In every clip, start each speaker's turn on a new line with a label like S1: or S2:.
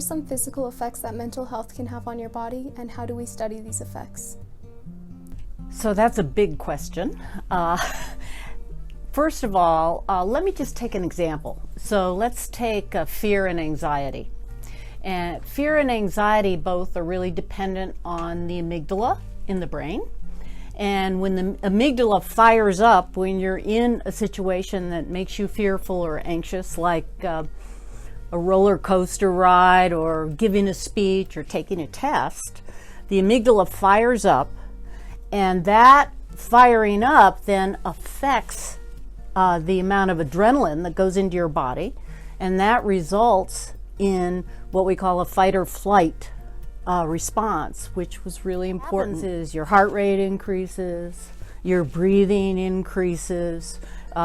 S1: are some physical effects that mental health can have on your body, and how do we study these effects?
S2: So that's a big question. First of all, let me just take an example. So let's take fear and anxiety. And fear and anxiety both are really dependent on the amygdala in the brain. And when the amygdala fires up, when you're in a situation that makes you fearful or anxious, like a roller coaster ride or giving a speech or taking a test, the amygdala fires up, and that firing up then affects the amount of adrenaline that goes into your body, and that results in what we call a fight or flight response, which was really important. Is your heart rate increases, your breathing increases,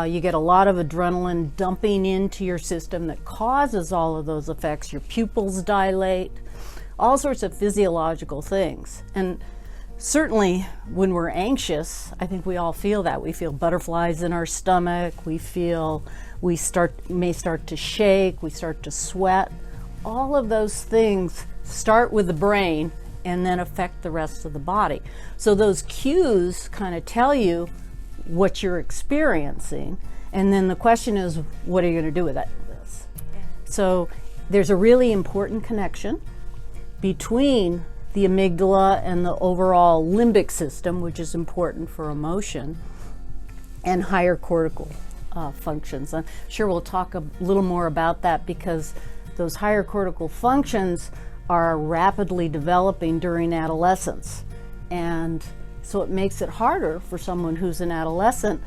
S2: you get a lot of adrenaline dumping into your system that causes all of those effects. Your pupils dilate, all sorts of physiological things. And certainly when we're anxious, I think we all feel that. We feel butterflies in our stomach, we may start to shake, we start to sweat. All of those things start with the brain and then affect the rest of the body. So those cues kind of tell you what you're experiencing, and then the question is, what are you going to do with that? So there's a really important connection between the amygdala and the overall limbic system, which is important for emotion, and higher cortical functions. I'm sure we'll talk a little more about that, because those higher cortical functions are rapidly developing during adolescence. And so it makes it harder for someone who's an adolescent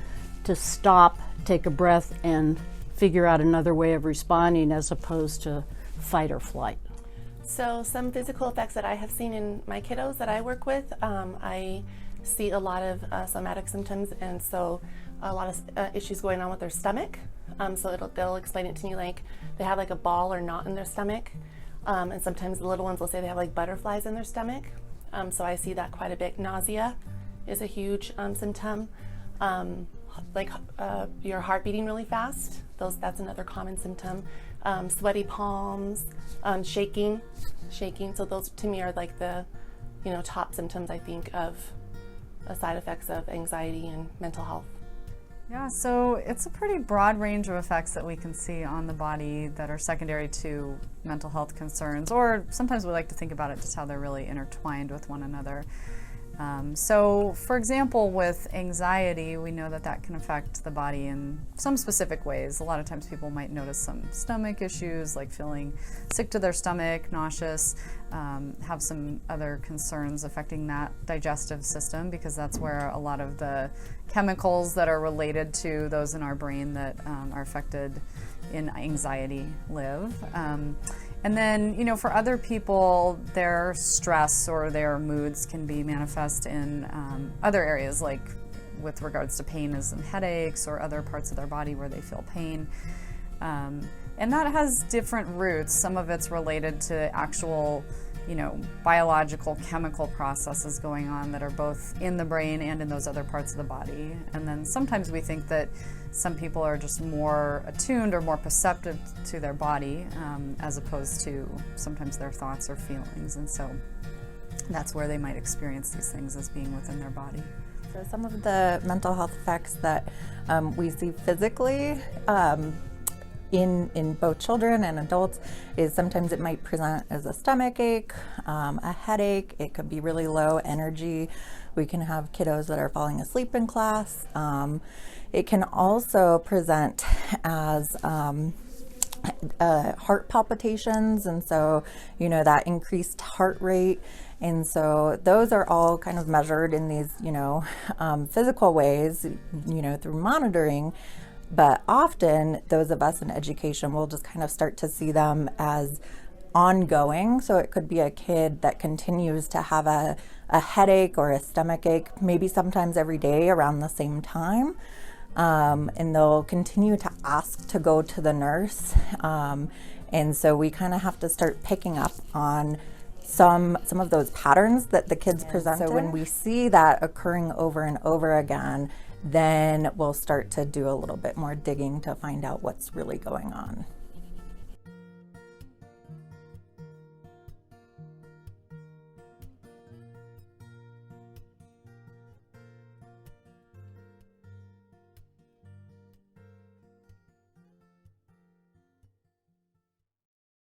S2: to stop, take a breath, and figure out another way of responding as opposed to fight or flight.
S3: So some physical effects that I have seen in my kiddos that I work with, I see a lot of somatic symptoms, and so a lot of issues going on with their stomach. So they'll explain it to me like they have like a ball or knot in their stomach, and sometimes the little ones will say they have like butterflies in their stomach. So I see that quite a bit. Nausea is a huge symptom. Like your heart beating really fast. That's another common symptom. Sweaty palms, shaking. So those to me are like the top symptoms, I think, of side effects of anxiety and mental health.
S4: Yeah, so it's a pretty broad range of effects that we can see on the body that are secondary to mental health concerns, or sometimes we like to think about it just how they're really intertwined with one another. So, for example, with anxiety, we know that can affect the body in some specific ways. A lot of times people might notice some stomach issues, like feeling sick to their stomach, nauseous, have some other concerns affecting that digestive system, because that's where a lot of the chemicals that are related to those in our brain that are affected in anxiety live. And then, for other people, their stress or their moods can be manifest in other areas, like with regards to pain as in headaches or other parts of their body where they feel pain. And that has different roots. Some of it's related to actual, biological chemical processes going on that are both in the brain and in those other parts of the body. And then sometimes we think that some people are just more attuned or more perceptive to their body, as opposed to sometimes their thoughts or feelings. And so that's where they might experience these things as being within their body.
S5: So some of the mental health effects that we see physically in both children and adults is sometimes it might present as a stomach ache, a headache. It could be really low energy. We can have kiddos that are falling asleep in class. It can also present as heart palpitations, and so that increased heart rate. And so those are all kind of measured in these physical ways, through monitoring. But often those of us in education will just kind of start to see them as ongoing. So it could be a kid that continues to have a headache or a stomach ache, maybe sometimes every day around the same time. And they'll continue to ask to go to the nurse. And so we kind of have to start picking up on some of those patterns that the kids present. So when we see that occurring over and over again, then we'll start to do a little bit more digging to find out what's really going on.